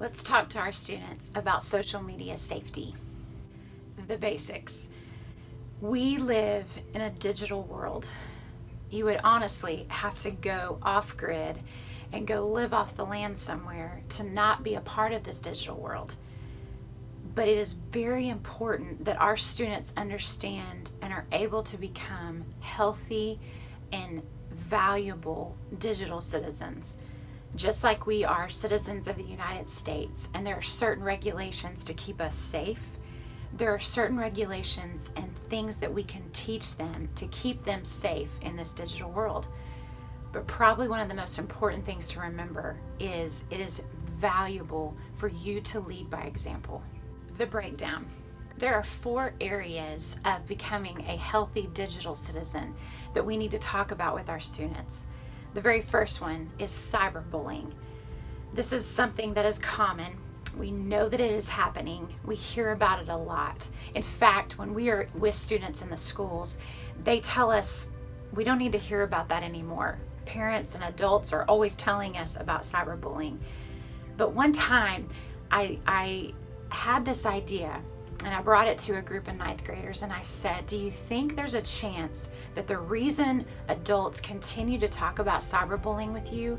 Let's talk to our students about social media safety. The basics. We live in a digital world. You would honestly have to go off grid and go live off the land somewhere to not be a part of this digital world. But it is very important that our students understand and are able to become healthy and valuable digital citizens. Just like we are citizens of the United States, and there are certain regulations to keep us safe, there are certain regulations and things that we can teach them to keep them safe in this digital world. But probably one of the most important things to remember is it is valuable for you to lead by example. The breakdown. There are 4 areas of becoming a healthy digital citizen that we need to talk about with our students. The very first one is cyberbullying. This is something that is common. We know that it is happening. We hear about it a lot. In fact, when we are with students in the schools, they tell us we don't need to hear about that anymore. Parents and adults are always telling us about cyberbullying. But one time I had this idea, and I brought it to a group of 9th graders, and I said, do you think there's a chance that the reason adults continue to talk about cyberbullying with you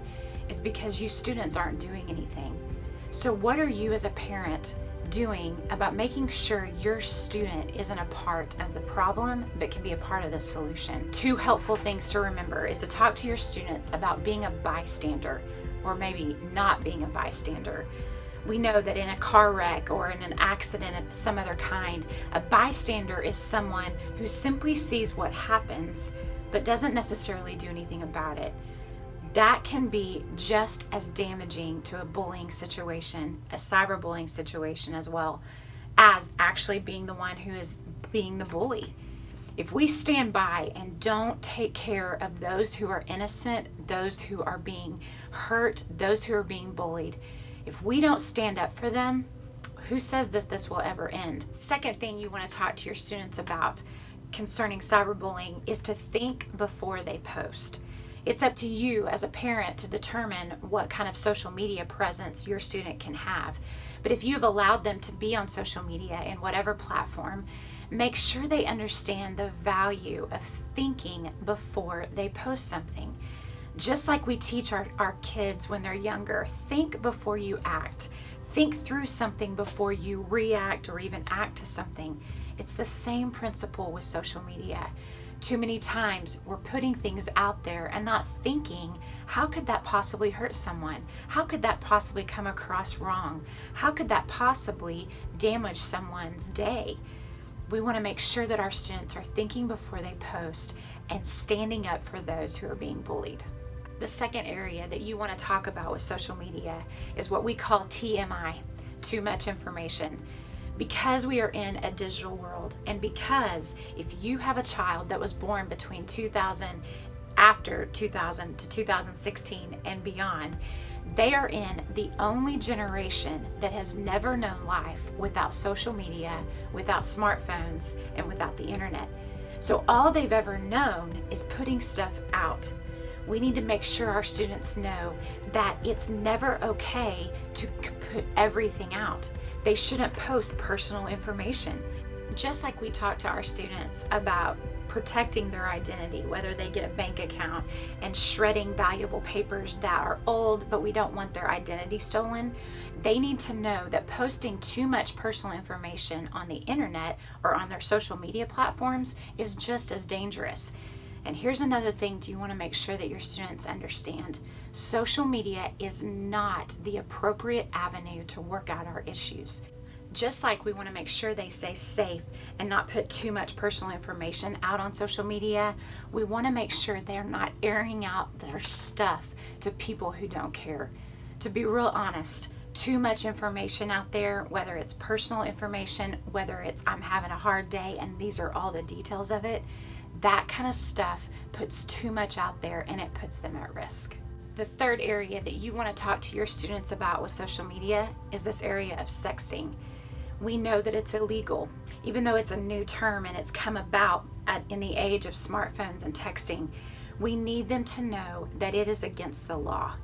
is because you students aren't doing anything? So what are you as a parent doing about making sure your student isn't a part of the problem but can be a part of the solution? 2 helpful things to remember is to talk to your students about being a bystander, or maybe not being a bystander. We know that in a car wreck or in an accident of some other kind, a bystander is someone who simply sees what happens but doesn't necessarily do anything about it. That can be just as damaging to a bullying situation, a cyberbullying situation as well, as actually being the one who is being the bully. If we stand by and don't take care of those who are innocent, those who are being hurt, those who are being bullied, if we don't stand up for them, who says that this will ever end? Second thing you want to talk to your students about concerning cyberbullying is to think before they post. It's up to you as a parent to determine what kind of social media presence your student can have. But if you've allowed them to be on social media in whatever platform, make sure they understand the value of thinking before they post something. Just like we teach our kids when they're younger, think before you act. Think through something before you react or even act to something. It's the same principle with social media. Too many times we're putting things out there and not thinking, how could that possibly hurt someone? How could that possibly come across wrong? How could that possibly damage someone's day? We want to make sure that our students are thinking before they post and standing up for those who are being bullied. The second area that you want to talk about with social media is what we call TMI, too much information. Because we are in a digital world, and because if you have a child that was born between 2000 to 2016 and beyond, they are in the only generation that has never known life without social media, without smartphones, and without the internet. So all they've ever known is putting stuff out. We need to make sure our students know that it's never okay to put everything out. They shouldn't post personal information. Just like we talk to our students about protecting their identity, whether they get a bank account and shredding valuable papers that are old, but we don't want their identity stolen, they need to know that posting too much personal information on the internet or on their social media platforms is just as dangerous. And here's another thing you want to make sure that your students understand. Social media is not the appropriate avenue to work out our issues. Just like we want to make sure they stay safe and not put too much personal information out on social media, we want to make sure they're not airing out their stuff to people who don't care. To be real honest, too much information out there, whether it's personal information, whether it's I'm having a hard day and these are all the details of it, that kind of stuff puts too much out there and it puts them at risk. The third area that you want to talk to your students about with social media is this area of sexting. We know that it's illegal, even though it's a new term and it's come about in the age of smartphones and texting. We need them to know that it is against the law.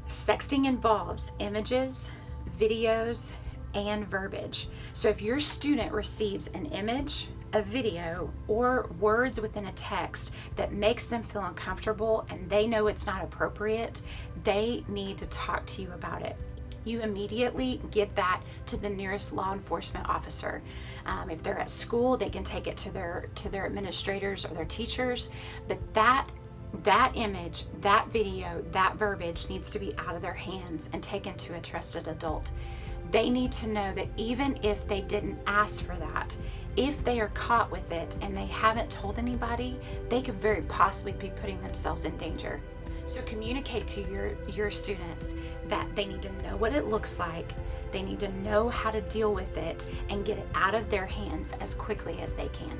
Sexting involves images, videos and verbiage. So if your student receives an image, a video, or words within a text that makes them feel uncomfortable and they know it's not appropriate, they need to talk to you about it. You immediately get that to the nearest law enforcement officer. If they're at school, they can take it to their administrators or their teachers. But that image, that video, that verbiage needs to be out of their hands and taken to a trusted adult. They need to know that even if they didn't ask for that, if they are caught with it and they haven't told anybody, they could very possibly be putting themselves in danger. So communicate to your students that they need to know what it looks like, they need to know how to deal with it and get it out of their hands as quickly as they can.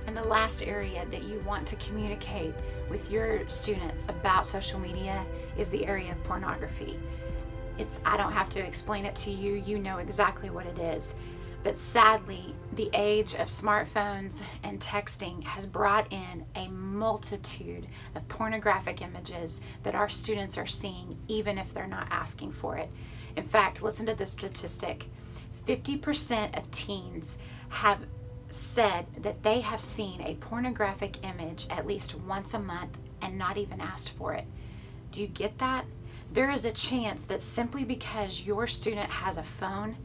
And the last area that you want to communicate with your students about social media is the area of pornography. I don't have to explain it to you, you know exactly what it is. But sadly, the age of smartphones and texting has brought in a multitude of pornographic images that our students are seeing even if they're not asking for it. In fact, listen to this statistic. 50% of teens have said that they have seen a pornographic image at least once a month and not even asked for it. Do you get that? There is a chance that simply because your student has a phone,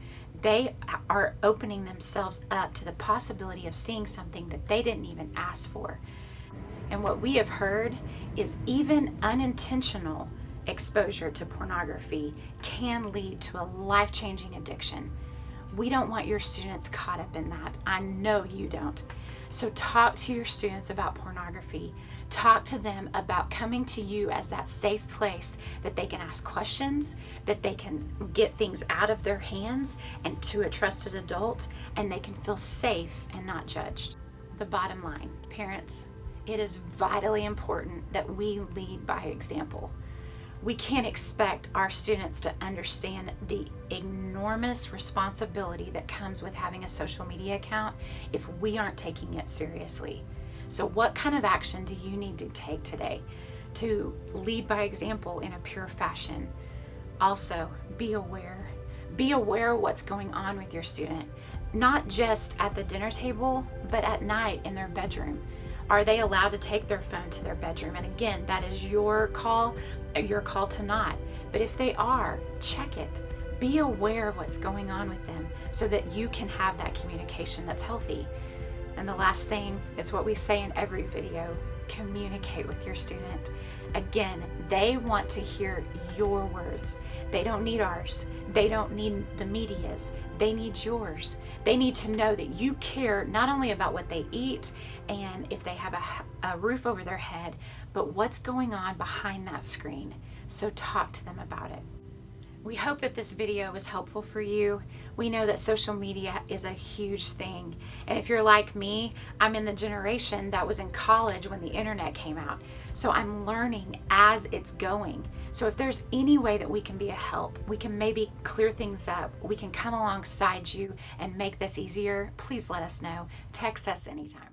they are opening themselves up to the possibility of seeing something that they didn't even ask for. And what we have heard is even unintentional exposure to pornography can lead to a life-changing addiction. We don't want your students caught up in that. I know you don't. So talk to your students about pornography. Talk to them about coming to you as that safe place that they can ask questions, that they can get things out of their hands and to a trusted adult, and they can feel safe and not judged. The bottom line, parents, it is vitally important that we lead by example. We can't expect our students to understand the enormous responsibility that comes with having a social media account if we aren't taking it seriously. So what kind of action do you need to take today to lead by example in a pure fashion? Also, be aware. Be aware of what's going on with your student, not just at the dinner table, but at night in their bedroom. Are they allowed to take their phone to their bedroom? And again, that is your call to not. But if they are, check it. Be aware of what's going on with them so that you can have that communication that's healthy. And the last thing is what we say in every video, communicate with your student. Again, they want to hear your words. They don't need ours. They don't need the media's. They need yours. They need to know that you care not only about what they eat and if they have a roof over their head, but what's going on behind that screen. So talk to them about it. We hope that this video was helpful for you. We know that social media is a huge thing. And if you're like me, I'm in the generation that was in college when the internet came out. So I'm learning as it's going. So if there's any way that we can be a help, we can maybe clear things up, we can come alongside you and make this easier, please let us know. Text us anytime.